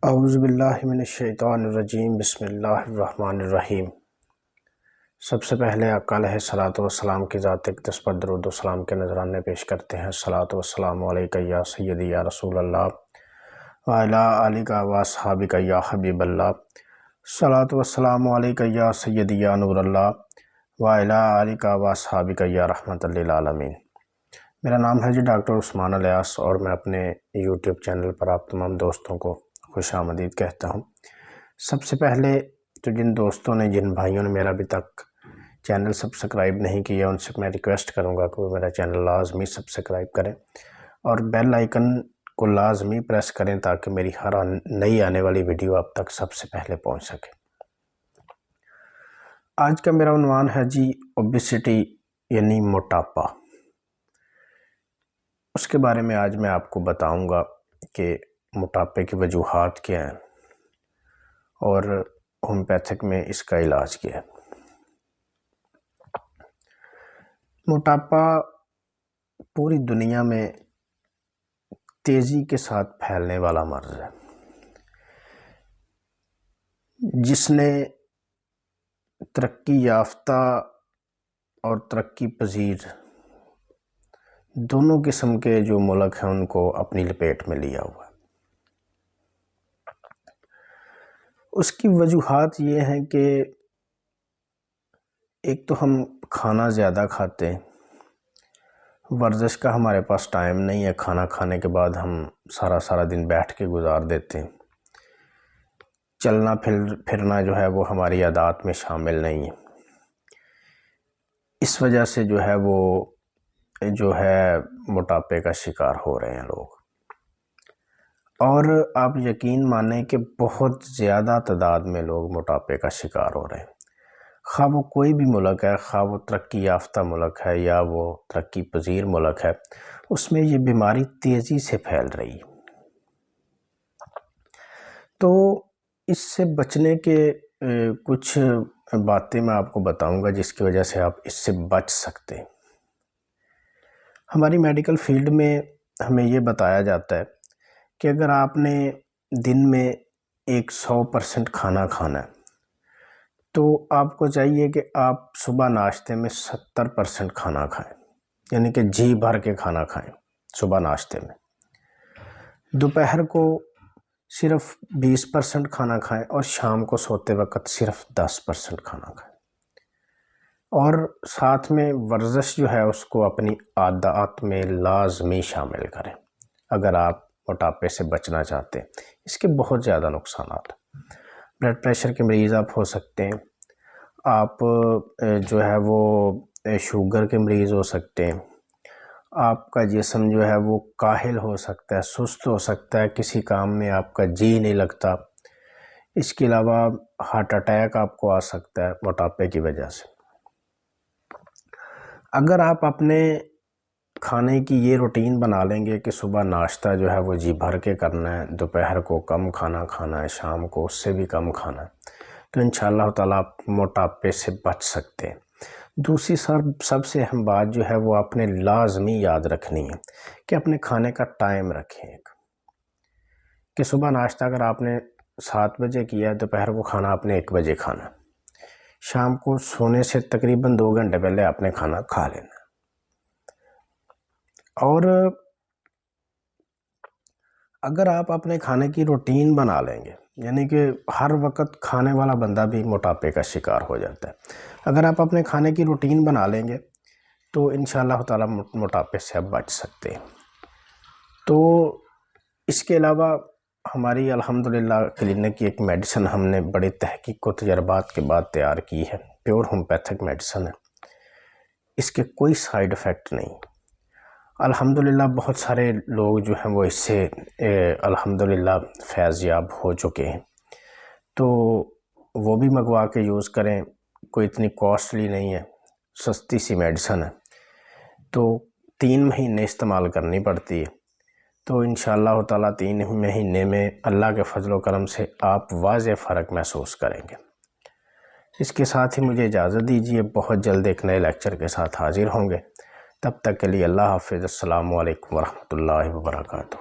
اعوذ باللہ من الشیطان الرجیم، بسم اللہ الرحمن الرحیم۔ سب سے پہلے آقا علیہ الصلوۃ والسلام کی ذات اقدس پر درود و سلام کے نذرانے پیش کرتے ہیں۔ الصلوۃ والسلام علیک یا سیدی یا رسول اللہ وعلی آلک و اصحابک یا حبیب اللہ۔ الصلوۃ والسلام علیک یا سیدی یا نور اللہ وعلی آلک و اصحابک یا رحمت للعالمین۔ میرا نام ہے ڈاکٹر عثمان الیاس اور میں اپنے یوٹیوب چینل پر آپ تمام دوستوں کو خوش آمدید کہتا ہوں۔ سب سے پہلے تو جن دوستوں نے جن بھائیوں نے میرا ابھی تک چینل سبسکرائب نہیں کیا ان سے میں ریکویسٹ کروں گا کہ وہ میرا چینل لازمی سبسکرائب کریں اور بیل آئیکن کو لازمی پریس کریں تاکہ میری ہر نئی آنے والی ویڈیو آپ تک سب سے پہلے پہنچ سکے۔ آج کا میرا عنوان ہے اوبیسٹی یعنی موٹاپا۔ اس کے بارے میں آج میں آپ کو بتاؤں گا کہ موٹاپے کی وجوہات کیا ہیں اور ہومیوپیتھک میں اس کا علاج کیا ہے۔ موٹاپا پوری دنیا میں تیزی کے ساتھ پھیلنے والا مرض ہے جس نے ترقی یافتہ اور ترقی پذیر دونوں قسم کے جو ملک ہیں ان کو اپنی لپیٹ میں لیا ہوا ہے۔ اس کی وجوہات یہ ہیں کہ ایک تو ہم کھانا زیادہ کھاتے ہیں، ورزش کا ہمارے پاس ٹائم نہیں ہے، کھانا کھانے کے بعد ہم سارا دن بیٹھ کے گزار دیتے ہیں، چلنا پھرنا جو ہے وہ ہماری عادات میں شامل نہیں ہے۔ اس وجہ سے جو ہے موٹاپے کا شکار ہو رہے ہیں لوگ، اور آپ یقین مانیں کہ بہت زیادہ تعداد میں لوگ موٹاپے کا شکار ہو رہے ہیں، خواہ وہ کوئی بھی ملک ہے، خواہ وہ ترقی یافتہ ملک ہے یا وہ ترقی پذیر ملک ہے، اس میں یہ بیماری تیزی سے پھیل رہی ہے۔ تو اس سے بچنے کے کچھ باتیں میں آپ کو بتاؤں گا جس کی وجہ سے آپ اس سے بچ سکتے ہیں۔ ہماری میڈیکل فیلڈ میں ہمیں یہ بتایا جاتا ہے کہ اگر آپ نے دن میں 100% کھانا کھانا ہے تو آپ کو چاہیے کہ آپ صبح ناشتے میں 70% کھانا کھائیں، یعنی کہ جی بھر کے کھانا کھائیں صبح ناشتے میں۔ دوپہر کو صرف 20% کھانا کھائیں اور شام کو سوتے وقت صرف 10% کھانا کھائیں، اور ساتھ میں ورزش جو ہے اس کو اپنی عادات میں لازمی شامل کریں اگر آپ موٹاپے سے بچنا چاہتے ہیں۔ اس کے بہت زیادہ نقصانات، بلڈ پریشر کے مریض آپ ہو سکتے ہیں، آپ جو ہے وہ شوگر کے مریض ہو سکتے ہیں، آپ کا جسم جو ہے وہ کاہل ہو سکتا ہے، سست ہو سکتا ہے، کسی کام میں آپ کا جی نہیں لگتا۔ اس کے علاوہ ہارٹ اٹیک آپ کو آ سکتا ہے موٹاپے کی وجہ سے۔ اگر آپ اپنے کھانے کی یہ روٹین بنا لیں گے کہ صبح ناشتہ جو ہے وہ جی بھر کے کرنا ہے، دوپہر کو کم کھانا کھانا ہے، شام کو اس سے بھی کم کھانا ہے، تو انشاءاللہ تعالیٰ آپ موٹاپے سے بچ سکتے ہیں۔ دوسری سب سے اہم بات جو ہے وہ آپ نے لازمی یاد رکھنی ہے کہ اپنے کھانے کا ٹائم رکھیں، کہ صبح ناشتہ اگر آپ نے 7 بجے کیا ہے، دوپہر کو کھانا آپ نے 1 بجے کھانا، شام کو سونے سے تقریباً 2 گھنٹے پہلے آپ نے کھانا کھا لینا۔ اور اگر آپ اپنے کھانے کی روٹین بنا لیں گے، یعنی کہ ہر وقت کھانے والا بندہ بھی موٹاپے کا شکار ہو جاتا ہے، اگر آپ اپنے کھانے کی روٹین بنا لیں گے تو انشاءاللہ تعالیٰ موٹاپے سے آپ بچ سکتے ہیں۔ تو اس کے علاوہ ہماری الحمدللہ کلینک کی ایک میڈیسن ہم نے بڑے تحقیق و تجربات کے بعد تیار کی ہے، پیور ہومیوپیتھک میڈیسن ہے، اس کے کوئی سائیڈ ایفیکٹ نہیں۔ الحمدللہ بہت سارے لوگ جو ہیں وہ اس سے الحمدللہ فیض یاب ہو چکے ہیں، تو وہ بھی منگوا کے یوز کریں، کوئی اتنی کاسٹلی نہیں ہے، سستی سی میڈیسن ہے، تو 3 مہینے استعمال کرنی پڑتی ہے، تو انشاءاللہ تعالیٰ 3 مہینے میں اللہ کے فضل و کرم سے آپ واضح فرق محسوس کریں گے۔ اس کے ساتھ ہی مجھے اجازت دیجیے، بہت جلد ایک نئے لیکچر کے ساتھ حاضر ہوں گے، تب تک کے لیے اللہ حافظ۔ السلام علیکم ورحمۃ اللہ وبرکاتہ۔